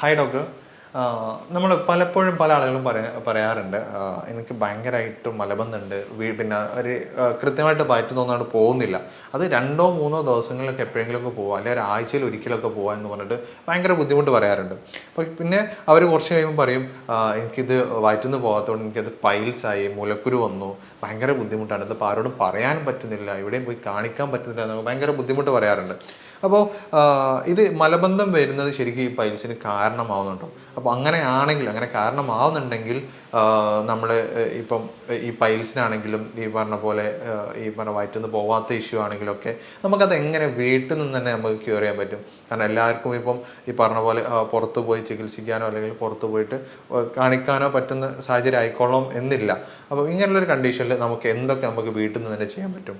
Hi doctor. നമ്മൾ പലപ്പോഴും പല ആളുകളും പറയാറുണ്ട്, എനിക്ക് ഭയങ്കരമായിട്ട് മലബന്ധമുണ്ട്, പിന്നെ ഒരു കൃത്യമായിട്ട് വയറ്റ് തോന്നാണ്ട് പോകുന്നില്ല. അത് 2 3 ദിവസങ്ങളിലൊക്കെ എപ്പോഴെങ്കിലുമൊക്കെ പോവുക, അല്ലെങ്കിൽ ഒരാഴ്ചയിൽ ഒരിക്കലൊക്കെ പോവുക എന്ന് പറഞ്ഞിട്ട് ഭയങ്കര ബുദ്ധിമുട്ട് പറയാറുണ്ട്. അപ്പോൾ പിന്നെ അവർ കുറച്ച് കഴിയുമ്പോൾ പറയും, എനിക്കിത് വയറ്റിൽ നിന്ന് പോകാത്തതുകൊണ്ട് എനിക്കത് പൈൽസായി, മുലക്കുരു വന്നു, ഭയങ്കര ബുദ്ധിമുട്ടാണ്, ഇതിപ്പോൾ ആരോടും പറയാനും പറ്റുന്നില്ല, എവിടെയും പോയി കാണിക്കാൻ പറ്റുന്നില്ല എന്ന് ഭയങ്കര ബുദ്ധിമുട്ട് പറയാറുണ്ട്. അപ്പോൾ ഇത് മലബന്ധം വരുന്നത് ശരിക്കും ഈ പൈൽസിന് കാരണമാവുന്നുണ്ടോ? അപ്പോൾ അങ്ങനെയാണെങ്കിൽ, അങ്ങനെ കാരണമാവുന്നുണ്ടെങ്കിൽ നമ്മൾ ഇപ്പം ഈ പൈൽസിനാണെങ്കിലും ഈ പറഞ്ഞ പോലെ ഈ പറഞ്ഞ വയറ്റിൽ നിന്ന് പോവാത്ത ഇഷ്യൂ ആണെങ്കിലൊക്കെ നമുക്കത് എങ്ങനെ വീട്ടിൽ നിന്ന് തന്നെ നമുക്ക് ക്യൂർ ചെയ്യാൻ പറ്റും? കാരണം എല്ലാവർക്കും ഇപ്പം ഈ പറഞ്ഞ പോലെ പുറത്ത് പോയി ചികിത്സിക്കാനോ അല്ലെങ്കിൽ പുറത്ത് പോയിട്ട് കാണിക്കാനോ പറ്റുന്ന സാഹചര്യം ആയിക്കോളാം എന്നില്ല. അപ്പോൾ ഇങ്ങനെയുള്ളൊരു കണ്ടീഷനിൽ നമുക്ക് എന്തൊക്കെ നമുക്ക് വീട്ടിൽ നിന്ന് തന്നെ ചെയ്യാൻ പറ്റും?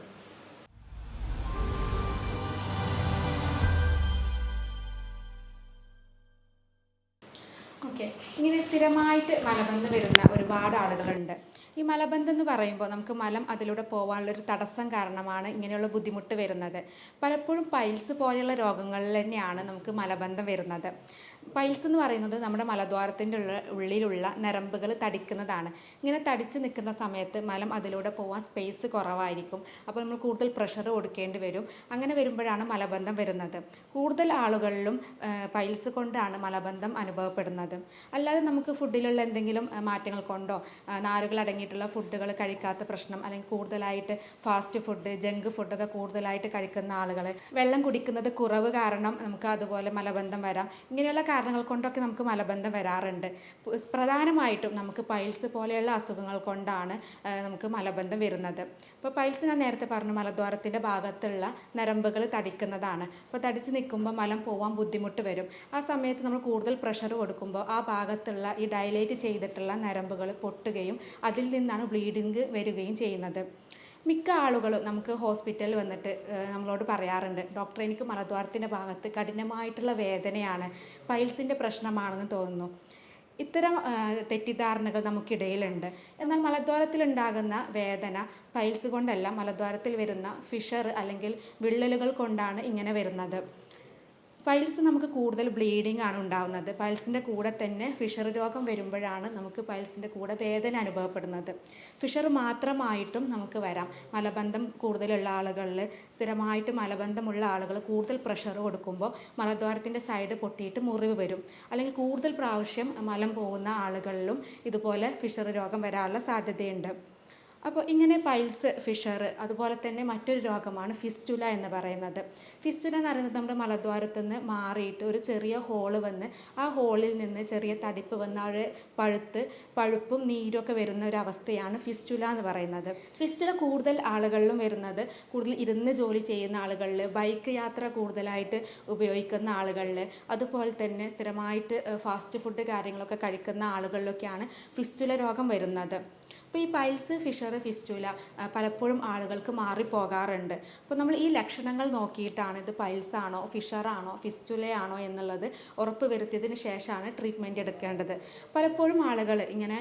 ഓക്കെ. ഇങ്ങനെ സ്ഥിരമായിട്ട് മലബന്ധം വരുന്ന ഒരുപാട് ആളുകളുണ്ട്. ഈ മലബന്ധം എന്ന് പറയുമ്പോൾ നമുക്ക് മലം അതിലൂടെ പോകാനുള്ളൊരു തടസ്സം കാരണമാണ് ഇങ്ങനെയുള്ള ബുദ്ധിമുട്ട് വരുന്നത്. പലപ്പോഴും പൈൽസ് പോലെയുള്ള രോഗങ്ങളിൽ തന്നെയാണ് നമുക്ക് മലബന്ധം വരുന്നത്. പൈൽസ് എന്ന് പറയുന്നത് നമ്മുടെ മലദ്വാരത്തിൻ്റെ ഉള്ളിലുള്ള നരമ്പുകൾ തടിക്കുന്നതാണ്. ഇങ്ങനെ തടിച്ച് നിൽക്കുന്ന സമയത്ത് മലം അതിലൂടെ പോകാൻ സ്പേസ് കുറവായിരിക്കും. അപ്പോൾ നമ്മൾ കൂടുതൽ പ്രഷർ കൊടുക്കേണ്ടി വരും. അങ്ങനെ വരുമ്പോഴാണ് മലബന്ധം വരുന്നത്. കൂടുതൽ ആളുകളിലും പൈൽസ് കൊണ്ടാണ് മലബന്ധം അനുഭവപ്പെടുന്നത്. അല്ലാതെ നമുക്ക് ഫുഡിലുള്ള എന്തെങ്കിലും മാറ്റങ്ങൾ കൊണ്ടോ, നാരുകൾ അടങ്ങിയിട്ടുള്ള ഫുഡുകൾ കഴിക്കാത്ത പ്രശ്നം, അല്ലെങ്കിൽ കൂടുതലായിട്ട് ഫാസ്റ്റ് ഫുഡ്, ജങ്ക് ഫുഡൊക്കെ കൂടുതലായിട്ട് കഴിക്കുന്ന ആളുകൾ, വെള്ളം കുടിക്കുന്നത് കുറവ് കാരണം നമുക്ക് അതുപോലെ മലബന്ധം വരാം. ഇങ്ങനെയുള്ള കാരണങ്ങൾ കൊണ്ടൊക്കെ നമുക്ക് മലബന്ധം വരാറുണ്ട്. പ്രധാനമായിട്ടും നമുക്ക് പൈൽസ് പോലെയുള്ള അസുഖങ്ങൾ കൊണ്ടാണ് നമുക്ക് മലബന്ധം വരുന്നത്. ഇപ്പോൾ പൈൽസ് ഞാൻ നേരത്തെ പറഞ്ഞു, മലദ്വാരത്തിൻ്റെ ഭാഗത്തുള്ള നരമ്പുകൾ തടിക്കുന്നതാണ്. അപ്പോൾ തടിച്ച് നിൽക്കുമ്പോൾ മലം പോകാൻ ബുദ്ധിമുട്ട് വരും. ആ സമയത്ത് നമ്മൾ കൂടുതൽ പ്രഷർ കൊടുക്കുമ്പോൾ ആ ഭാഗത്തുള്ള ഈ ഡയലേറ്റ് ചെയ്തിട്ടുള്ള നരമ്പുകൾ പൊട്ടുകയും അതിൽ നിന്നാണ് ബ്ലീഡിങ് വരികയും ചെയ്യുന്നത്. മിക്ക ആളുകളും നമുക്ക് ഹോസ്പിറ്റലിൽ വന്നിട്ട് നമ്മളോട് പറയാറുണ്ട്, ഡോക്ടർ എനിക്ക് മലദ്വാരത്തിൻ്റെ ഭാഗത്ത് കഠിനമായിട്ടുള്ള വേദനയാണ്, പൈൽസിൻ്റെ പ്രശ്നമാണെന്ന് തോന്നുന്നു. ഇത്തരം തെറ്റിദ്ധാരണകൾ നമുക്കിടയിലുണ്ട്. എന്നാൽ മലദ്വാരത്തിലുണ്ടാകുന്ന വേദന പൈൽസ് കൊണ്ടല്ല, മലദ്വാരത്തിൽ വരുന്ന ഫിഷർ അല്ലെങ്കിൽ വിള്ളലുകൾ കൊണ്ടാണ് ഇങ്ങനെ വരുന്നത്. പൈൽസ് നമുക്ക് കൂടുതൽ ബ്ലീഡിംഗ് ആണ് ഉണ്ടാകുന്നത്. പൈൽസിൻ്റെ കൂടെ തന്നെ ഫിഷർ രോഗം വരുമ്പോഴാണ് നമുക്ക് പൈൽസിൻ്റെ കൂടെ വേദന അനുഭവപ്പെടുന്നത്. ഫിഷർ മാത്രമായിട്ടും നമുക്ക് വരാം. മലബന്ധം കൂടുതലുള്ള ആളുകളിൽ, സ്ഥിരമായിട്ട് മലബന്ധമുള്ള ആളുകൾ കൂടുതൽ പ്രഷർ കൊടുക്കുമ്പോൾ മലദ്വാരത്തിൻ്റെ സൈഡ് പൊട്ടിയിട്ട് മുറിവ് വരും. അല്ലെങ്കിൽ കൂടുതൽ പ്രാവശ്യം മലം പോകുന്ന ആളുകളിലും ഇതുപോലെ ഫിഷർ രോഗം വരാനുള്ള സാധ്യതയുണ്ട്. അപ്പോൾ ഇങ്ങനെ പൈൽസ്, ഫിഷർ, അതുപോലെ തന്നെ മറ്റൊരു രോഗമാണ് ഫിസ്റ്റുല എന്ന് പറയുന്നത്. ഫിസ്റ്റുല എന്ന് പറയുന്നത് നമ്മുടെ മലദ്വാരത്തു നിന്ന് മാറിയിട്ട് ഒരു ചെറിയ ഹോള് വന്ന് ആ ഹോളിൽ നിന്ന് ചെറിയ തടിപ്പ് വന്ന് അവിടെ പഴുപ്പും നീരൊക്കെ വരുന്ന ഒരു അവസ്ഥയാണ് ഫിസ്റ്റുല എന്ന് പറയുന്നത്. ഫിസ്റ്റുല കൂടുതൽ ആളുകളിലും വരുന്നത് കൂടുതൽ ഇരുന്ന് ജോലി ചെയ്യുന്ന ആളുകളിൽ, ബൈക്ക് യാത്ര കൂടുതലായിട്ട് ഉപയോഗിക്കുന്ന ആളുകളിൽ, അതുപോലെ തന്നെ സ്ഥിരമായിട്ട് ഫാസ്റ്റ് ഫുഡ് കാര്യങ്ങളൊക്കെ കഴിക്കുന്ന ആളുകളിലൊക്കെയാണ് ഫിസ്റ്റുല രോഗം വരുന്നത്. അപ്പോൾ ഈ പൈൽസ്, ഫിഷർ, ഫിസ്റ്റുല പലപ്പോഴും ആളുകൾക്ക് മാറിപ്പോകാറുണ്ട്. അപ്പോൾ നമ്മൾ ഈ ലക്ഷണങ്ങൾ നോക്കിയിട്ടാണ് ഇത് പൈൽസ് ആണോ, ഫിഷറാണോ, ഫിസ്റ്റുലയാണോ എന്നുള്ളത് ഉറപ്പ് വരുത്തിയതിന് ശേഷമാണ് ട്രീറ്റ്മെൻറ്റ് എടുക്കേണ്ടത്. പലപ്പോഴും ആളുകൾ ഇങ്ങനെ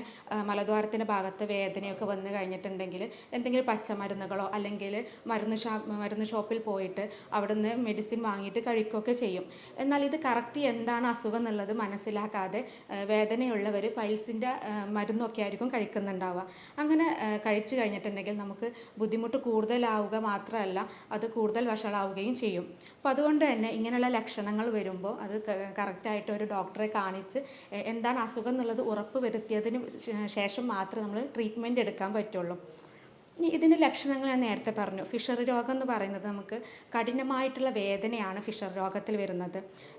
മലദ്വാരത്തിൻ്റെ ഭാഗത്ത് വേദനയൊക്കെ വന്നു കഴിഞ്ഞിട്ടുണ്ടെങ്കിൽ എന്തെങ്കിലും പച്ചമരുന്നുകളോ അല്ലെങ്കിൽ മരുന്ന് ഷോപ്പിൽ പോയിട്ട് അവിടുന്ന് മെഡിസിൻ വാങ്ങിയിട്ട് കഴിക്കുകയൊക്കെ ചെയ്യും. എന്നാൽ ഇത് കറക്റ്റ് എന്താണ് അസുഖം എന്നുള്ളത് മനസ്സിലാക്കാതെ വേദനയുള്ളവർ പൈൽസിൻ്റെ മരുന്നൊക്കെ ആയിരിക്കും കഴിക്കുന്നുണ്ടാവുക. അങ്ങനെ കഴിച്ചു കഴിഞ്ഞിട്ടുണ്ടെങ്കിൽ നമുക്ക് ബുദ്ധിമുട്ട് കൂടുതലാവുക മാത്രമല്ല, അത് കൂടുതൽ വഷളാവുകയും ചെയ്യും. അപ്പോൾ അതുകൊണ്ട് തന്നെ ഇങ്ങനെയുള്ള ലക്ഷണങ്ങൾ വരുമ്പോൾ അത് കറക്റ്റായിട്ട് ഒരു ഡോക്ടറെ കാണിച്ച് എന്താണ് അസുഖം എന്നുള്ളത് ഉറപ്പ് വരുത്തിയതിന് ശേഷം മാത്രമേ നമ്മൾ ട്രീറ്റ്മെൻറ്റ് എടുക്കാൻ പറ്റുള്ളൂ. ഇതിൻ്റെ ലക്ഷണങ്ങൾ ഞാൻ നേരത്തെ പറഞ്ഞു. ഫിഷർ രോഗം എന്ന് പറയുന്നത് നമുക്ക് കഠിനമായിട്ടുള്ള വേദനയാണ് ഫിഷർ രോഗത്തിൽ വരുന്നത്.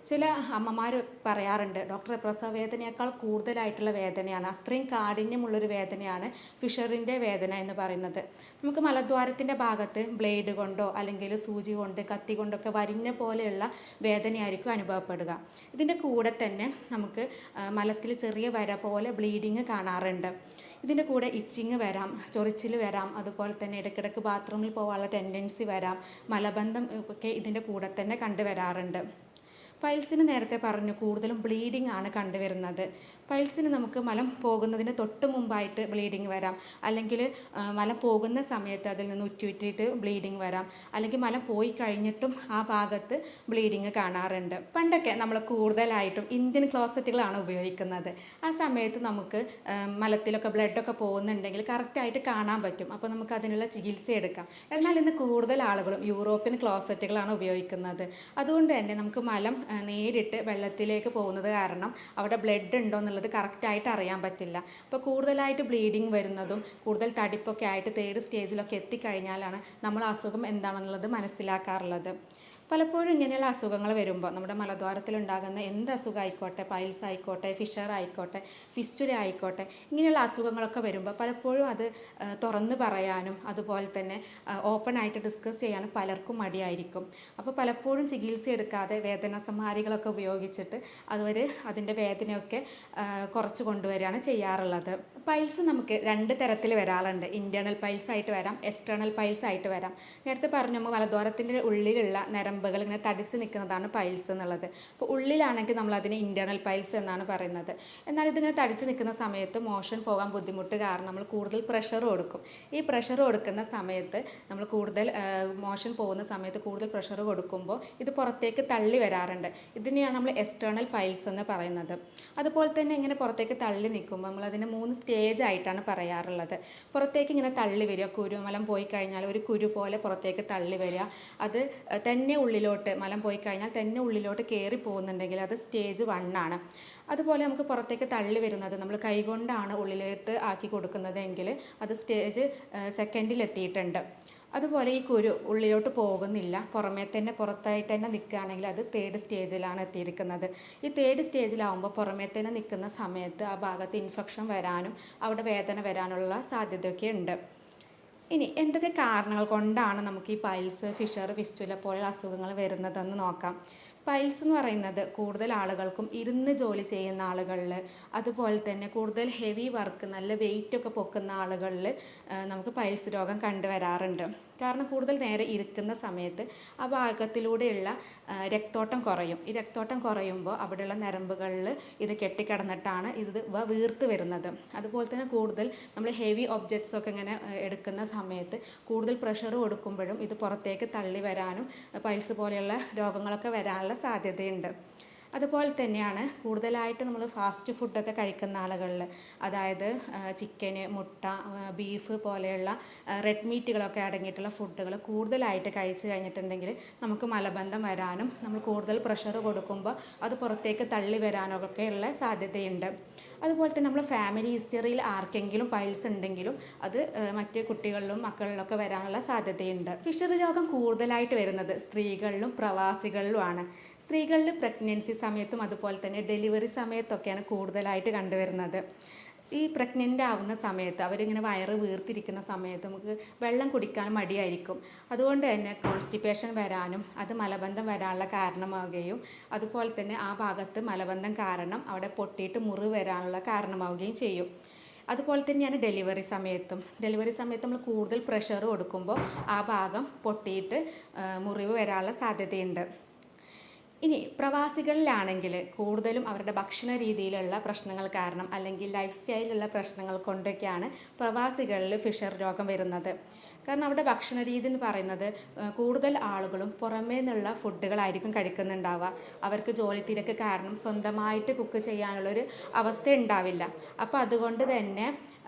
ചില അമ്മമാർ പറയാറുണ്ട്, ഡോക്ടറെ പ്രസവ വേദനയേക്കാൾ കൂടുതലായിട്ടുള്ള വേദനയാണ്, അത്രയും കാഠിന്യമുള്ളൊരു വേദനയാണ് ഫിഷറിൻ്റെ വേദന എന്ന് പറയുന്നത്. നമുക്ക് മലദ്വാരത്തിൻ്റെ ഭാഗത്ത് ബ്ലേഡ് കൊണ്ടോ അല്ലെങ്കിൽ സൂചി കൊണ്ട്, കത്തി കൊണ്ടൊക്കെ വരിഞ്ഞ പോലെയുള്ള വേദനയായിരിക്കും അനുഭവപ്പെടുക. ഇതിൻ്റെ കൂടെ തന്നെ നമുക്ക് മലത്തിൽ ചെറിയ വര പോലെ ബ്ലീഡിങ് കാണാറുണ്ട്. ഇതിൻ്റെ കൂടെ ഇച്ചിങ് വരാം, ചൊറിച്ചിൽ വരാം, അതുപോലെ തന്നെ ഇടയ്ക്കിടയ്ക്ക് ബാത്റൂമിൽ പോകാനുള്ള ടെൻഡൻസി വരാം, മലബന്ധം ഒക്കെ ഇതിൻ്റെ കൂടെ തന്നെ കണ്ടുവരാറുണ്ട്. പൈൽസിന് നേരത്തെ പറഞ്ഞു കൂടുതലും ബ്ലീഡിംഗ് ആണ് കണ്ടുവരുന്നത്. പൈൽസിന് നമുക്ക് മലം പോകുന്നതിന് തൊട്ട് മുമ്പായിട്ട് ബ്ലീഡിങ് വരാം, അല്ലെങ്കിൽ മലം പോകുന്ന സമയത്ത് അതിൽ നിന്ന് ഉറ്റുവിറ്റിട്ട് ബ്ലീഡിങ് വരാം, അല്ലെങ്കിൽ മലം പോയി കഴിഞ്ഞിട്ടും ആ ഭാഗത്ത് ബ്ലീഡിങ് കാണാറുണ്ട്. പണ്ടൊക്കെ നമ്മൾ കൂടുതലായിട്ടും ഇന്ത്യൻ ക്ലോസറ്റുകളാണ് ഉപയോഗിക്കുന്നത്. ആ സമയത്ത് നമുക്ക് മലത്തിലൊക്കെ ബ്ലഡൊക്കെ പോകുന്നുണ്ടെങ്കിൽ കറക്റ്റായിട്ട് കാണാൻ പറ്റും. അപ്പോൾ നമുക്ക് അതിനുള്ള ചികിത്സ എടുക്കാം. എന്നാൽ ഇന്ന് കൂടുതൽ ആളുകളും യൂറോപ്യൻ ക്ലോസറ്റുകളാണ് ഉപയോഗിക്കുന്നത്. അതുകൊണ്ട് തന്നെ നമുക്ക് മലം നേരിട്ട് വെള്ളത്തിലേക്ക് പോകുന്നത് കാരണം അവിടെ ബ്ലഡ് ഉണ്ടോ എന്നുള്ളത് കറക്റ്റായിട്ട് അറിയാൻ പറ്റില്ല. അപ്പോൾ കൂടുതലായിട്ട് ബ്ലീഡിങ് വരുന്നതും കൂടുതൽ തടിപ്പൊക്കെ ആയിട്ട് 3rd സ്റ്റേജിലൊക്കെ എത്തിക്കഴിഞ്ഞാലാണ് നമ്മൾ അസുഖം എന്താണെന്നുള്ളത് മനസ്സിലാക്കാറുള്ളത്. പലപ്പോഴും ഇങ്ങനെയുള്ള അസുഖങ്ങൾ വരുമ്പോൾ നമ്മുടെ മലദ്വാരത്തിലുണ്ടാകുന്ന എന്ത് അസുഖം ആയിക്കോട്ടെ, പൈൽസ് ആയിക്കോട്ടെ, ഫിഷർ ആയിക്കോട്ടെ, ഫിസ്റ്റുല ആയിക്കോട്ടെ, ഇങ്ങനെയുള്ള അസുഖങ്ങളൊക്കെ വരുമ്പോൾ പലപ്പോഴും അത് തുറന്ന് പറയാനും അതുപോലെ തന്നെ ഓപ്പൺ ആയിട്ട് ഡിസ്കസ് ചെയ്യാനും പലർക്കും മടിയായിരിക്കും. അപ്പോൾ പലപ്പോഴും ചികിത്സ എടുക്കാതെ വേദന സംഹാരികളൊക്കെ ഉപയോഗിച്ചിട്ട് അവർ അതിൻ്റെ വേദനയൊക്കെ കുറച്ച് കൊണ്ടുവരികയാണ് ചെയ്യാറുള്ളത്. പൈൽസ് നമുക്ക് 2 തരത്തിൽ വരാറുണ്ട്. ഇൻറ്റേർണൽ പൈൽസ് ആയിട്ട് വരാം, എക്സ്റ്റേണൽ പൈൽസ് ആയിട്ട് വരാം. നേരത്തെ പറഞ്ഞു നമ്മൾ മലദ്വാരത്തിൻ്റെ ഉള്ളിലുള്ള നരമ്പുകൾ ഇങ്ങനെ തടിച്ച് നിൽക്കുന്നതാണ് പൈൽസ് എന്നുള്ളത്. അപ്പോൾ ഉള്ളിലാണെങ്കിൽ നമ്മൾ അതിന് ഇൻറ്റേർണൽ പൈൽസ് എന്നാണ് പറയുന്നത്. എന്നാൽ ഇതിങ്ങനെ തടിച്ച് നിൽക്കുന്ന സമയത്ത് മോഷൻ പോകാൻ ബുദ്ധിമുട്ട് കാരണം നമ്മൾ കൂടുതൽ പ്രഷർ കൊടുക്കും. ഈ പ്രഷർ കൊടുക്കുന്ന സമയത്ത് നമ്മൾ കൂടുതൽ മോഷൻ പോകുന്ന സമയത്ത് കൂടുതൽ പ്രഷർ കൊടുക്കുമ്പോൾ ഇത് പുറത്തേക്ക് തള്ളി വരാറുണ്ട്. ഇതിനെയാണ് നമ്മൾ എക്സ്റ്റേണൽ പൈൽസ് എന്ന് പറയുന്നത്. അതുപോലെ തന്നെ ഇങ്ങനെ പുറത്തേക്ക് തള്ളി നിൽക്കുമ്പോൾ നമ്മൾ അതിന് 3 സ്റ്റേജ് ആയിട്ടാണ് പറയാറുള്ളത്. പുറത്തേക്ക് ഇങ്ങനെ തള്ളി വരിക, കുരുമലം പോയി കഴിഞ്ഞാൽ ഒരു കുരു പോലെ പുറത്തേക്ക് തള്ളി വരിക, അത് തന്നെ ഉള്ളിലോട്ട് മലം പോയി കഴിഞ്ഞാൽ തന്നെ ഉള്ളിലോട്ട് കയറി പോകുന്നുണ്ടെങ്കിൽ അത് സ്റ്റേജ് 1 ആണ്. അതുപോലെ നമുക്ക് പുറത്തേക്ക് തള്ളി വരുന്നത് നമ്മൾ കൈകൊണ്ടാണ് ഉള്ളിലോട്ട് ആക്കി കൊടുക്കുന്നതെങ്കിൽ അത് സ്റ്റേജ് 2 എത്തിയിട്ടുണ്ട്. അതുപോലെ ഈ കുരു ഉള്ളിലോട്ട് പോകുന്നില്ല, പുറത്തായിട്ട് തന്നെ നിൽക്കുകയാണെങ്കിൽ അത് 3rd സ്റ്റേജിലാണ് എത്തിയിരിക്കുന്നത്. ഈ 3rd സ്റ്റേജിലാവുമ്പോൾ പുറമേ തന്നെ നിൽക്കുന്ന സമയത്ത് ആ ഭാഗത്ത് ഇൻഫെക്ഷൻ വരാനും അവിടെ വേദന വരാനുള്ള സാധ്യതയൊക്കെ ഉണ്ട്. ഇനി എന്തൊക്കെ കാരണങ്ങൾ കൊണ്ടാണ് നമുക്ക് ഈ പൈൽസ്, ഫിഷർ, ഫിസ്റ്റുല പോലുള്ള അസുഖങ്ങൾ വരുന്നതെന്ന് നോക്കാം. പൈൽസ് എന്ന് പറയുന്നത് കൂടുതൽ ആളുകൾക്കും ഇരുന്ന് ജോലി ചെയ്യുന്ന ആളുകളിൽ, അതുപോലെ തന്നെ കൂടുതൽ ഹെവി വർക്ക് നല്ല വെയിറ്റൊക്കെ പൊക്കുന്ന ആളുകളിൽ നമുക്ക് പൈൽസ് രോഗം കണ്ടുവരാറുണ്ട്. കാരണം കൂടുതൽ നേരെ ഇരിക്കുന്ന സമയത്ത് ആ ഭാഗത്തിലൂടെയുള്ള രക്തോട്ടം കുറയും. ഈ രക്തോട്ടം കുറയുമ്പോൾ അവിടെയുള്ള നരമ്പുകളിൽ ഇത് കെട്ടിക്കിടന്നിട്ടാണ് ഇത് വീർത്ത് വരുന്നത്. അതുപോലെ തന്നെ കൂടുതൽ നമ്മൾ ഹെവി ഒബ്ജക്ട്സ് ഒക്കെ ഇങ്ങനെ എടുക്കുന്ന സമയത്ത് കൂടുതൽ പ്രഷർ കൊടുക്കുമ്പോഴും ഇത് പുറത്തേക്ക് തള്ളി വരാനും പൈൽസ് പോലെയുള്ള രോഗങ്ങളൊക്കെ വരാനുള്ള സാധ്യതയുണ്ട്. അതുപോലെ തന്നെയാണ് കൂടുതലായിട്ട് നമ്മൾ ഫാസ്റ്റ് ഫുഡൊക്കെ കഴിക്കുന്ന ആളുകളിൽ, അതായത് ചിക്കന്, മുട്ട, ബീഫ് പോലെയുള്ള റെഡ് മീറ്റുകളൊക്കെ അടങ്ങിയിട്ടുള്ള ഫുഡുകൾ കൂടുതലായിട്ട് കഴിച്ച് കഴിഞ്ഞിട്ടുണ്ടെങ്കിൽ നമുക്ക് മലബന്ധം വരാനും നമ്മൾ കൂടുതൽ പ്രഷർ കൊടുക്കുമ്പോൾ അത് പുറത്തേക്ക് തള്ളി വരാനൊക്കെയുള്ള സാധ്യതയുണ്ട്. അതുപോലെ തന്നെ നമ്മൾ ഫാമിലി ഹിസ്റ്ററിയിൽ ആർക്കെങ്കിലും പൈൽസ് ഉണ്ടെങ്കിലും അത് മറ്റ് കുട്ടികളിലും മക്കളിലൊക്കെ വരാനുള്ള സാധ്യതയുണ്ട്. ഫിഷർ രോഗം കൂടുതലായിട്ട് വരുന്നത് സ്ത്രീകളിലും പ്രവാസികളിലുമാണ്. സ്ത്രീകളിൽ പ്രഗ്നൻസി സമയത്തും അതുപോലെ തന്നെ ഡെലിവറി സമയത്തൊക്കെയാണ് കൂടുതലായിട്ട് കണ്ടുവരുന്നത്. ഈ പ്രഗ്നൻ്റ് ആവുന്ന സമയത്ത് അവരിങ്ങനെ വയറ് വീർത്തിരിക്കുന്ന സമയത്ത് നമുക്ക് വെള്ളം കുടിക്കാൻ മടിയായിരിക്കും. അതുകൊണ്ട് തന്നെ കോൺസ്റ്റിപ്പേഷൻ വരാനും അത് മലബന്ധം വരാനുള്ള കാരണമാവുകയും അതുപോലെ തന്നെ ആ ഭാഗത്ത് മലബന്ധം കാരണം അവിടെ പൊട്ടിയിട്ട് മുറിവ് വരാനുള്ള കാരണമാവുകയും ചെയ്യും. അതുപോലെ തന്നെയാണ് ഡെലിവറി സമയത്തും നമ്മൾ കൂടുതൽ പ്രഷർ കൊടുക്കുമ്പോൾ ആ ഭാഗം പൊട്ടിയിട്ട് മുറിവ് വരാനുള്ള സാധ്യതയുണ്ട്. ഇനി പ്രവാസികളിലാണെങ്കിൽ കൂടുതലും അവരുടെ ഭക്ഷണ രീതിയിലുള്ള പ്രശ്നങ്ങൾ കാരണം അല്ലെങ്കിൽ ലൈഫ് സ്റ്റൈലിലുള്ള പ്രശ്നങ്ങൾ കൊണ്ടൊക്കെയാണ് പ്രവാസികളിൽ ഫിഷർ രോഗം വരുന്നത്. കാരണം അവിടെ ഭക്ഷണ രീതി എന്ന് പറയുന്നത് കൂടുതൽ ആളുകളും പുറമേ നിന്നുള്ള ഫുഡുകളായിരിക്കും കഴിക്കുന്നുണ്ടാവുക. അവർക്ക് ജോലി തിരക്ക് കാരണം സ്വന്തമായിട്ട് കുക്ക് ചെയ്യാനുള്ളൊരു അവസ്ഥ ഉണ്ടാവില്ല. അപ്പോൾ അതുകൊണ്ട് തന്നെ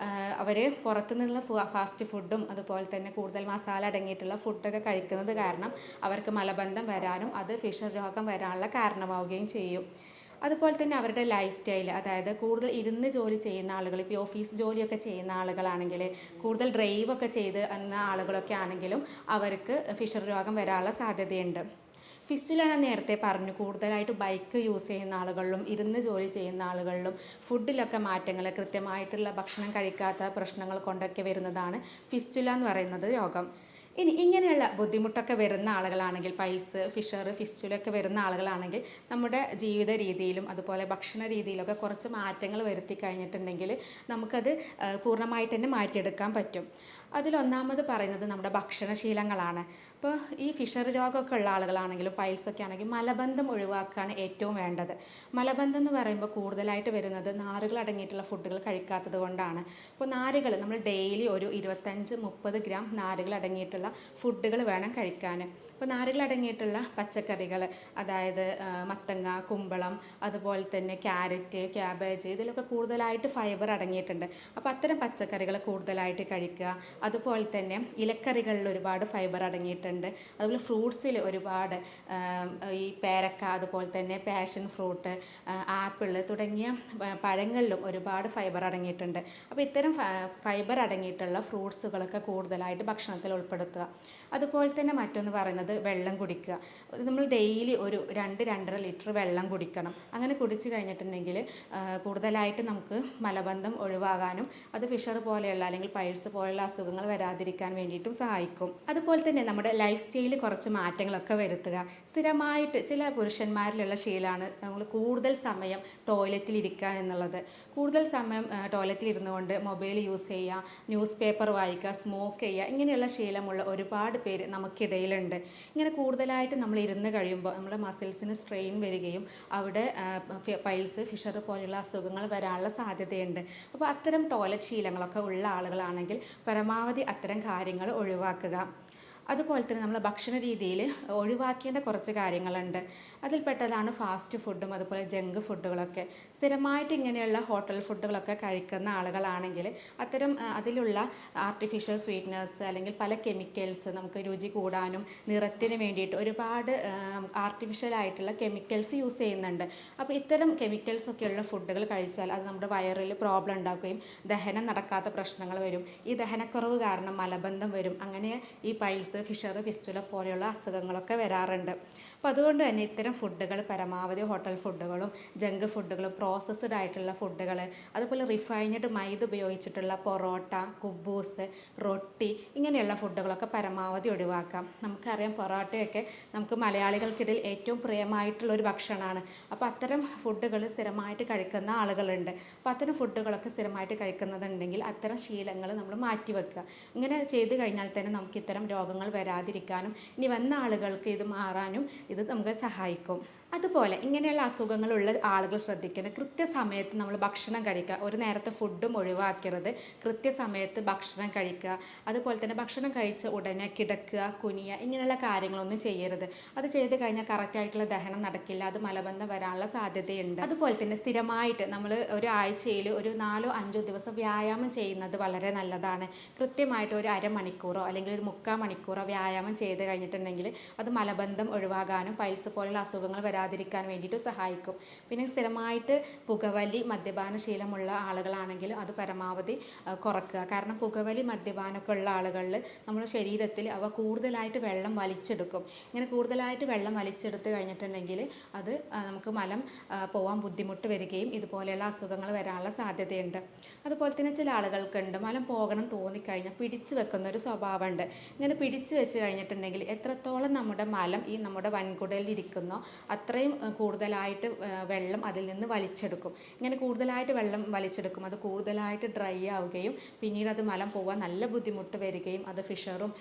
അവർ പുറത്തു നിന്നുള്ള ഫാസ്റ്റ് ഫുഡും അതുപോലെ തന്നെ കൂടുതൽ മസാല അടങ്ങിയിട്ടുള്ള ഫുഡൊക്കെ കഴിക്കുന്നത് കാരണം അവർക്ക് മലബന്ധം വരാനും അത് ഫിഷർ രോഗം വരാനുള്ള കാരണമാവുകയും ചെയ്യും. അതുപോലെ തന്നെ അവരുടെ ലൈഫ് സ്റ്റൈൽ, അതായത് കൂടുതൽ ഇരുന്ന് ജോലി ചെയ്യുന്ന ആളുകൾ, ഇപ്പോൾ ഓഫീസ് ജോലിയൊക്കെ ചെയ്യുന്ന ആളുകളാണെങ്കിൽ, കൂടുതൽ ഡ്രൈവൊക്കെ ചെയ്ത് എന്ന ആളുകളൊക്കെ ആണെങ്കിലും അവർക്ക് ഫിഷർ രോഗം വരാനുള്ള സാധ്യതയുണ്ട്. ഫിസ്റ്റുല ഞാൻ നേരത്തെ പറഞ്ഞു, കൂടുതലായിട്ട് ബൈക്ക് യൂസ് ചെയ്യുന്ന ആളുകളിലും ഇരുന്ന് ജോലി ചെയ്യുന്ന ആളുകളിലും ഫുഡിലൊക്കെ മാറ്റങ്ങൾ, കൃത്യമായിട്ടുള്ള ഭക്ഷണം കഴിക്കാത്ത പ്രശ്നങ്ങൾ കൊണ്ടൊക്കെ വരുന്നതാണ് ഫിസ്റ്റുല എന്ന് പറയുന്നത് രോഗം. ഇനി ഇങ്ങനെയുള്ള ബുദ്ധിമുട്ടൊക്കെ വരുന്ന ആളുകളാണെങ്കിൽ, പൈൽസ്, ഫിഷർ, ഫിസ്റ്റുലൊക്കെ വരുന്ന ആളുകളാണെങ്കിൽ നമ്മുടെ ജീവിത രീതിയിലും അതുപോലെ ഭക്ഷണ രീതിയിലൊക്കെ കുറച്ച് മാറ്റങ്ങൾ വരുത്തി കഴിഞ്ഞിട്ടുണ്ടെങ്കിൽ നമുക്കത് പൂർണ്ണമായിട്ട് തന്നെ മാറ്റിയെടുക്കാൻ പറ്റും. അതിലൊന്നാമത് പറയുന്നത് നമ്മുടെ ഭക്ഷണശീലങ്ങളാണ്. അപ്പോൾ ഈ ഫിഷറി രോഗമൊക്കെ ഉള്ള ആളുകളാണെങ്കിലും പൈൽസൊക്കെ ആണെങ്കിലും മലബന്ധം ഒഴിവാക്കുകയാണ് ഏറ്റവും വേണ്ടത്. മലബന്ധം എന്ന് പറയുമ്പോൾ കൂടുതലായിട്ട് വരുന്നത് നാരുകൾ അടങ്ങിയിട്ടുള്ള ഫുഡുകൾ കഴിക്കാത്തത് കൊണ്ടാണ്. അപ്പോൾ നാരുകൾ നമ്മൾ ഡെയിലി ഒരു 25-30 ഗ്രാം നാരുകൾ അടങ്ങിയിട്ടുള്ള ഫുഡുകൾ വേണം കഴിക്കാൻ. അപ്പോൾ നാരുകൾ അടങ്ങിയിട്ടുള്ള പച്ചക്കറികൾ, അതായത് മത്തങ്ങ, കുമ്പളം, അതുപോലെ തന്നെ ക്യാരറ്റ്, ക്യാബേജ്, ഇതിലൊക്കെ കൂടുതലായിട്ട് ഫൈബർ അടങ്ങിയിട്ടുണ്ട്. അപ്പോൾ അത്തരം പച്ചക്കറികൾ കൂടുതലായിട്ട് കഴിക്കുക. അതുപോലെ തന്നെ ഇലക്കറികളിൽ ഒരുപാട് ഫൈബർ അടങ്ങിയിട്ടുണ്ട്. അതുപോലെ ഫ്രൂട്ട്സിൽ ഒരുപാട് ഈ പേരക്ക, അതുപോലെ തന്നെ പാഷൻ ഫ്രൂട്ട്, ആപ്പിൾ തുടങ്ങിയ പഴങ്ങളിലും ഒരുപാട് ഫൈബർ അടങ്ങിയിട്ടുണ്ട്. അപ്പോൾ ഇത്തരം ഫൈബർ അടങ്ങിയിട്ടുള്ള ഫ്രൂട്ട്സുകളൊക്കെ കൂടുതലായിട്ട് ഭക്ഷണത്തിൽ ഉൾപ്പെടുത്തുക. അതുപോലെ തന്നെ മറ്റൊന്ന് പറയുന്നത് വെള്ളം കുടിക്കുക. നമ്മൾ ഡെയിലി ഒരു 2-2.5 ലിറ്റർ വെള്ളം കുടിക്കണം. അങ്ങനെ കുടിച്ച് കഴിഞ്ഞിട്ടുണ്ടെങ്കിൽ കൂടുതലായിട്ട് നമുക്ക് മലബന്ധം ഒഴിവാകാനും അത് ഫിഷർ പോലെയുള്ള അല്ലെങ്കിൽ പൈൽസ് പോലെയുള്ള അസുഖങ്ങൾ വരാതിരിക്കാൻ വേണ്ടിയിട്ടും സഹായിക്കും. അതുപോലെ തന്നെ നമ്മുടെ ലൈഫ് സ്റ്റൈലിൽ കുറച്ച് മാറ്റങ്ങളൊക്കെ വരുത്തുക. സ്ഥിരമായിട്ട് ചില പുരുഷന്മാരിലുള്ള ശീലമാണ് നമ്മൾ കൂടുതൽ സമയം ടോയ്ലറ്റിൽ ഇരിക്കുക എന്നുള്ളത്. കൂടുതൽ സമയം ടോയ്ലറ്റിൽ ഇരുന്നുകൊണ്ട് മൊബൈൽ യൂസ് ചെയ്യുക, ന്യൂസ് പേപ്പർ വായിക്കുക, സ്മോക്ക് ചെയ്യുക, ഇങ്ങനെയുള്ള ശീലമുള്ള ഒരുപാട് പേര് നമുക്കിടയിലുണ്ട്. ഇങ്ങനെ കൂടുതലായിട്ട് നമ്മൾ ഇരുന്ന് കഴിയുമ്പോൾ നമ്മുടെ മസിൽസിന് സ്ട്രെയിൻ വരികയും അവിടെ പൈൽസ്, ഫിഷർ പോലെയുള്ള അസുഖങ്ങൾ വരാനുള്ള സാധ്യതയുണ്ട്. അപ്പോൾ അത്തരം ടോയ്ലറ്റ് ശീലങ്ങളൊക്കെ ഉള്ള ആളുകളാണെങ്കിൽ പരമാവധി അത്തരം കാര്യങ്ങൾ ഒഴിവാക്കുക. അതുപോലെ തന്നെ നമ്മൾ ഭക്ഷണ രീതിയിൽ ഒഴിവാക്കേണ്ട കുറച്ച് കാര്യങ്ങളുണ്ട്. അതിൽപ്പെട്ടതാണ് ഫാസ്റ്റ് ഫുഡും അതുപോലെ ജങ്ക് ഫുഡുകളൊക്കെ. സ്ഥിരമായിട്ട് ഇങ്ങനെയുള്ള ഹോട്ടൽ ഫുഡുകളൊക്കെ കഴിക്കുന്ന ആളുകളാണെങ്കിൽ അത്തരം അതിലുള്ള ആർട്ടിഫിഷ്യൽ സ്വീറ്റ്നേഴ്സ് അല്ലെങ്കിൽ പല കെമിക്കൽസ് നമുക്ക് രുചി കൂടാനും നിറത്തിന് വേണ്ടിയിട്ട് ഒരുപാട് ആർട്ടിഫിഷ്യലായിട്ടുള്ള കെമിക്കൽസ് യൂസ് ചെയ്യുന്നുണ്ട്. അപ്പോൾ ഇത്തരം കെമിക്കൽസൊക്കെയുള്ള ഫുഡുകൾ കഴിച്ചാൽ അത് നമ്മുടെ വയറിൽ പ്രോബ്ലം ഉണ്ടാക്കുകയും ദഹനം നടക്കാത്ത പ്രശ്നങ്ങൾ വരും. ഈ ദഹനക്കുറവ് കാരണം മലബന്ധം വരും. അങ്ങനെ ഈ പൈൽസ്, ഫിഷർ, ഫിസ്റ്റുല പോലെയുള്ള അസുഖങ്ങളൊക്കെ വരാറുണ്ട്. അപ്പോൾ അതുകൊണ്ട് തന്നെ ഇത്തരം ഫുഡുകൾ പരമാവധി ഹോട്ടൽ ഫുഡുകളും ജങ്ക് ഫുഡുകളും പ്രോസസ്ഡ് ആയിട്ടുള്ള ഫുഡുകൾ, അതുപോലെ റിഫൈൻഡ് മൈദ ഉപയോഗിച്ചിട്ടുള്ള പൊറോട്ട, കുബൂസ്, റൊട്ടി, ഇങ്ങനെയുള്ള ഫുഡുകളൊക്കെ പരമാവധി ഒഴിവാക്കാം. നമുക്കറിയാം പൊറോട്ടയൊക്കെ നമുക്ക് മലയാളികൾക്കിടയിൽ ഏറ്റവും പ്രിയമായിട്ടുള്ളൊരു ഭക്ഷണമാണ്. അപ്പോൾ അത്തരം ഫുഡുകൾ സ്ഥിരമായിട്ട് കഴിക്കുന്ന ആളുകളുണ്ട്. അപ്പോൾ അത്തരം ഫുഡുകളൊക്കെ സ്ഥിരമായിട്ട് കഴിക്കുന്നതുണ്ടെങ്കിൽ അത്തരം ശീലങ്ങൾ നമ്മൾ മാറ്റിവെക്കുക. ഇങ്ങനെ ചെയ്തു കഴിഞ്ഞാൽ തന്നെ നമുക്ക് ഇത്തരം രോഗങ്ങൾ വരാതിരിക്കാനും ഇനി വന്ന ആളുകൾക്ക് ഇത് മാറാനും ഇത് നമുക്ക് സഹായിക്കും. അതുപോലെ ഇങ്ങനെയുള്ള അസുഖങ്ങളുള്ള ആളുകൾ ശ്രദ്ധിക്കുന്നത് കൃത്യസമയത്ത് നമ്മൾ ഭക്ഷണം കഴിക്കുക. ഒരു നേരത്തെ ഫുഡും ഒഴിവാക്കരുത്. കൃത്യസമയത്ത് ഭക്ഷണം കഴിക്കുക. അതുപോലെ തന്നെ ഭക്ഷണം കഴിച്ച ഉടനെ കിടക്കുക, കുനിയുക, ഇങ്ങനെയുള്ള കാര്യങ്ങളൊന്നും ചെയ്യരുത്. അത് ചെയ്ത് കഴിഞ്ഞാൽ കറക്റ്റായിട്ടുള്ള ദഹനം നടക്കില്ല. അത് മലബന്ധം വരാനുള്ള സാധ്യതയുണ്ട്. അതുപോലെ തന്നെ സ്ഥിരമായിട്ട് നമ്മൾ ഒരു ആഴ്ചയിൽ ഒരു 4-5 ദിവസം വ്യായാമം ചെയ്യുന്നത് വളരെ നല്ലതാണ്. കൃത്യമായിട്ട് ഒരു അരമണിക്കൂറോ അല്ലെങ്കിൽ ഒരു 3/4 മണിക്കൂറോ വ്യായാമം ചെയ്ത് കഴിഞ്ഞിട്ടുണ്ടെങ്കിൽ അത് മലബന്ധം ഒഴിവാകാനും പൈൽസ് പോലുള്ള അസുഖങ്ങൾ വരാതിരിക്കാൻ വേണ്ടിയിട്ട് സഹായിക്കും. പിന്നെ സ്ഥിരമായിട്ട് പുകവലി, മദ്യപാന ശീലമുള്ള ആളുകളാണെങ്കിൽ അത് പരമാവധി കുറക്കുക. കാരണം പുകവലി, മദ്യപാനമൊക്കെ ഉള്ള ആളുകളിൽ നമ്മുടെ ശരീരത്തിൽ അവ കൂടുതലായിട്ട് വെള്ളം വലിച്ചെടുക്കും. ഇങ്ങനെ കൂടുതലായിട്ട് വെള്ളം വലിച്ചെടുത്ത് കഴിഞ്ഞിട്ടുണ്ടെങ്കിൽ അത് നമുക്ക് മലം പോകാൻ ബുദ്ധിമുട്ട് വരികയും ഇതുപോലെയുള്ള അസുഖങ്ങൾ വരാനുള്ള സാധ്യതയുണ്ട്. അതുപോലെ തന്നെ ചില ആളുകൾക്കുണ്ട് മലം പോകണം തോന്നിക്കഴിഞ്ഞാൽ പിടിച്ചു വെക്കുന്ന ഒരു സ്വഭാവമുണ്ട്. ഇങ്ങനെ പിടിച്ചു വെച്ച് കഴിഞ്ഞിട്ടുണ്ടെങ്കിൽ എത്രത്തോളം നമ്മുടെ മലം ഈ നമ്മുടെ വൻകുടലിൽ ഇരിക്കുന്നോ അത്രയും കൂടുതലായിട്ട് വെള്ളം അതിൽ നിന്ന് വലിച്ചെടുക്കും. ഇങ്ങനെ കൂടുതലായിട്ട് വെള്ളം വലിച്ചെടുക്കും. അത് കൂടുതലായിട്ട് ഡ്രൈ ആവുകയും പിന്നീട് അത് മലം പോകാൻ നല്ല ബുദ്ധിമുട്ട് വരികയും അത് ഫിഷറും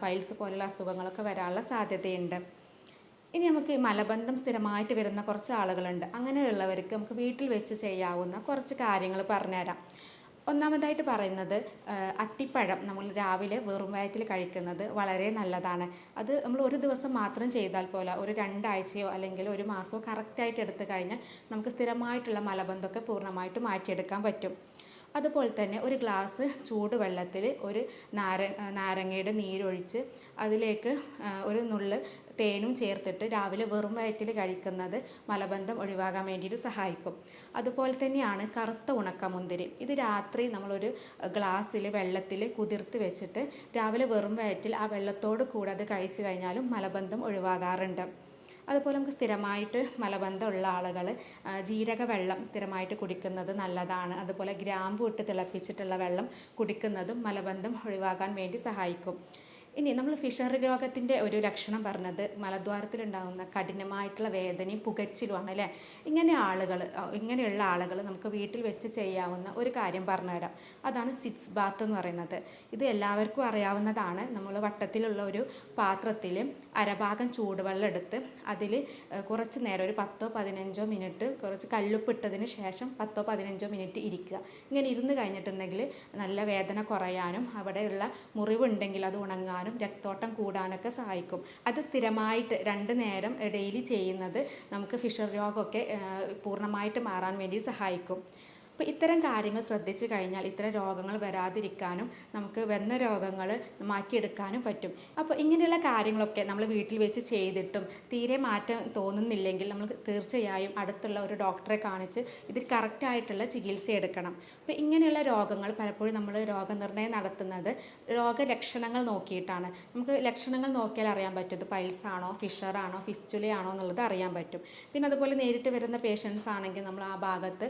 പൈൽസ് പോലുള്ള അസുഖങ്ങളൊക്കെ വരാനുള്ള സാധ്യതയുണ്ട്. ഇനി നമുക്ക് ഈ മലബന്ധം സ്ഥിരമായിട്ട് വരുന്ന കുറച്ച് ആളുകളുണ്ട്. അങ്ങനെയുള്ളവർക്ക് നമുക്ക് വീട്ടിൽ വെച്ച് ചെയ്യാവുന്ന കുറച്ച് കാര്യങ്ങൾ പറഞ്ഞുതരാം. ഒന്നാമതായിട്ട് പറയുന്നത് അത്തിപ്പഴം നമ്മൾ രാവിലെ വെറും വയറ്റിൽ കഴിക്കുന്നത് വളരെ നല്ലതാണ്. അത് നമ്മൾ ഒരു ദിവസം മാത്രം ചെയ്താൽ പോലെ ഒരു 2 ആഴ്ചയോ അല്ലെങ്കിൽ ഒരു മാസമോ കറക്റ്റായിട്ട് എടുത്തു കഴിഞ്ഞാൽ നമുക്ക് സ്ഥിരമായിട്ടുള്ള മലബന്ധമൊക്കെ പൂർണ്ണമായിട്ട് മാറ്റിയെടുക്കാൻ പറ്റും. അതുപോലെ തന്നെ ഒരു ഗ്ലാസ് ചൂടുവെള്ളത്തിൽ ഒരു നാരങ്ങയുടെ നീരൊഴിച്ച് അതിലേക്ക് ഒരു നുള്ള് തേനും ചേർത്തിട്ട് രാവിലെ വെറും വയറ്റിൽ കഴിക്കുന്നത് മലബന്ധം ഒഴിവാകാൻ വേണ്ടിയിട്ട് സഹായിക്കും. അതുപോലെ തന്നെയാണ് കറുത്ത ഉണക്കമുന്തിരി. ഇത് രാത്രി നമ്മളൊരു ഗ്ലാസ്സിൽ വെള്ളത്തിൽ കുതിർത്ത് വെച്ചിട്ട് രാവിലെ വെറും വയറ്റിൽ ആ വെള്ളത്തോട് കൂടെ അത് കഴിച്ചു കഴിഞ്ഞാലും മലബന്ധം ഒഴിവാകാറുണ്ട്. അതുപോലെ നമുക്ക് സ്ഥിരമായിട്ട് മലബന്ധമുള്ള ആളുകൾ ജീരക വെള്ളം സ്ഥിരമായിട്ട് കുടിക്കുന്നത് നല്ലതാണ്. അതുപോലെ ഗ്രാമ്പു ഇട്ട് തിളപ്പിച്ചിട്ടുള്ള വെള്ളം കുടിക്കുന്നതും മലബന്ധം ഒഴിവാക്കാൻ വേണ്ടി സഹായിക്കും. ഇനി നമ്മൾ ഫിഷറി രോഗത്തിൻ്റെ ഒരു ലക്ഷണം പറഞ്ഞത് മലദ്വാരത്തിലുണ്ടാകുന്ന കഠിനമായിട്ടുള്ള വേദനയും പുകച്ചിലുമാണ് അല്ലേ. ഇങ്ങനെയുള്ള ആളുകൾ നമുക്ക് വീട്ടിൽ വെച്ച് ചെയ്യാവുന്ന ഒരു കാര്യം പറഞ്ഞുതരാം. അതാണ് സിറ്റ്സ് ബാത്ത് എന്ന് പറയുന്നത്. ഇത് എല്ലാവർക്കും അറിയാവുന്നതാണ്. നമ്മൾ വട്ടത്തിലുള്ള ഒരു പാത്രത്തിൽ അരഭാഗം ചൂടുവെള്ളം എടുത്ത് അതിൽ കുറച്ച് നേരം ഒരു 10-15 മിനിറ്റ് കുറച്ച് കല്ലുപ്പ് ഇട്ടതിന് ശേഷം 10-15 മിനിറ്റ് ഇരിക്കുക. ഇങ്ങനെ ഇരുന്ന് കഴിഞ്ഞിട്ടുണ്ടെങ്കിൽ നല്ല വേദന കുറയാനും അവിടെയുള്ള മുറിവുണ്ടെങ്കിൽ അത് ഉണങ്ങാനും രക്തോട്ടം കൂടാനൊക്കെ സഹായിക്കും. അത് സ്ഥിരമായിട്ട് 2 നേരം ഡെയിലി ചെയ്യുന്നത് നമുക്ക് ഫിഷർ രോഗമൊക്കെ പൂർണ്ണമായിട്ട് മാറാൻ വേണ്ടി സഹായിക്കും. അപ്പോൾ ഇത്തരം കാര്യങ്ങൾ ശ്രദ്ധിച്ചു കഴിഞ്ഞാൽ ഇത്തരം രോഗങ്ങൾ വരാതിരിക്കാനും നമുക്ക് വന്ന രോഗങ്ങൾ മാറ്റിയെടുക്കാനും പറ്റും. അപ്പോൾ ഇങ്ങനെയുള്ള കാര്യങ്ങളൊക്കെ നമ്മൾ വീട്ടിൽ വെച്ച് ചെയ്തിട്ടും തീരെ മാറ്റം തോന്നുന്നില്ലെങ്കിൽ നമ്മൾ തീർച്ചയായും അടുത്തുള്ള ഒരു ഡോക്ടറെ കാണിച്ച് ഇതിൽ കറക്റ്റായിട്ടുള്ള ചികിത്സ എടുക്കണം. അപ്പോൾ ഇങ്ങനെയുള്ള രോഗങ്ങൾ പലപ്പോഴും നമ്മൾ രോഗനിർണയം നടത്തുന്നത് രോഗലക്ഷണങ്ങൾ നോക്കിയിട്ടാണ്. നമുക്ക് ലക്ഷണങ്ങൾ നോക്കിയാൽ അറിയാൻ പറ്റും ഇത് പൈൽസ് ആണോ, ഫിഷറാണോ, ഫിസ്റ്റുലയാണോ എന്നുള്ളത് അറിയാൻ പറ്റും. പിന്നെ അതുപോലെ നേരിട്ട് വരുന്ന പേഷ്യൻസ് ആണെങ്കിൽ നമ്മൾ ആ ഭാഗത്ത്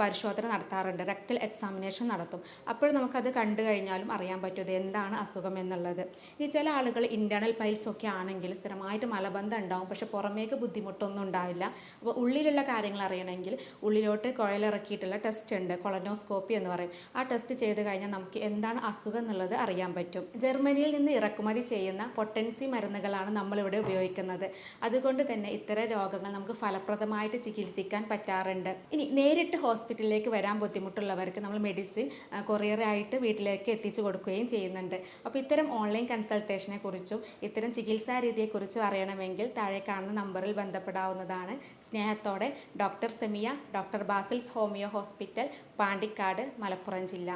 പരിശോധന നടത്താറുണ്ട്, റെക്ടൽ എക്സാമിനേഷൻ നടത്തും. അപ്പോൾ നമുക്കത് കണ്ടു കഴിഞ്ഞാലും അറിയാൻ പറ്റും ഇത് എന്താണ് അസുഖം എന്നുള്ളത്. ഇനി ചില ആളുകൾ ഇൻറ്റേർണൽ പൈൽസ് ഒക്കെ ആണെങ്കിൽ സ്ഥിരമായിട്ട് മലബന്ധം ഉണ്ടാവും, പക്ഷെ പുറമേക്ക് ബുദ്ധിമുട്ടൊന്നും ഉണ്ടാവില്ല. അപ്പോൾ ഉള്ളിലുള്ള കാര്യങ്ങൾ അറിയണമെങ്കിൽ ഉള്ളിലോട്ട് കുഴലിറക്കിയിട്ടുള്ള ടെസ്റ്റ് ഉണ്ട്, കൊളനോസ്കോപ്പി എന്ന് പറയും. ആ ടെസ്റ്റ് ചെയ്ത് കഴിഞ്ഞാൽ നമുക്ക് എന്താണ് അസുഖം എന്നുള്ളത് അറിയാൻ പറ്റും. ജർമ്മനിയിൽ നിന്ന് ഇറക്കുമതി ചെയ്യുന്ന പൊട്ടൻസി മരുന്നുകളാണ് നമ്മളിവിടെ ഉപയോഗിക്കുന്നത്. അതുകൊണ്ട് തന്നെ ഇത്തരം രോഗങ്ങൾ നമുക്ക് ഫലപ്രദമായിട്ട് ചികിത്സിക്കാൻ പറ്റാറുണ്ട്. ഇനി നേരിട്ട് ഹോസ്പിറ്റലിലേക്ക് വരാൻ ബുദ്ധിമുട്ടുള്ളവർക്ക് നമ്മൾ മെഡിസിൻ കൊറിയറായിട്ട് വീട്ടിലേക്ക് എത്തിച്ചു കൊടുക്കുകയും ചെയ്യുന്നുണ്ട്. അപ്പോൾ ഇത്തരം ഓൺലൈൻ കൺസൾട്ടേഷനെ കുറിച്ചും ഇത്തരം ചികിത്സാ രീതിയെക്കുറിച്ചും അറിയണമെങ്കിൽ താഴെ കാണുന്ന നമ്പറിൽ ബന്ധപ്പെടാവുന്നതാണ്. സ്നേഹത്തോടെ doctor Semiya, doctor Basil's homeo hospital, Pandikkad, Malappuram ജില്ല.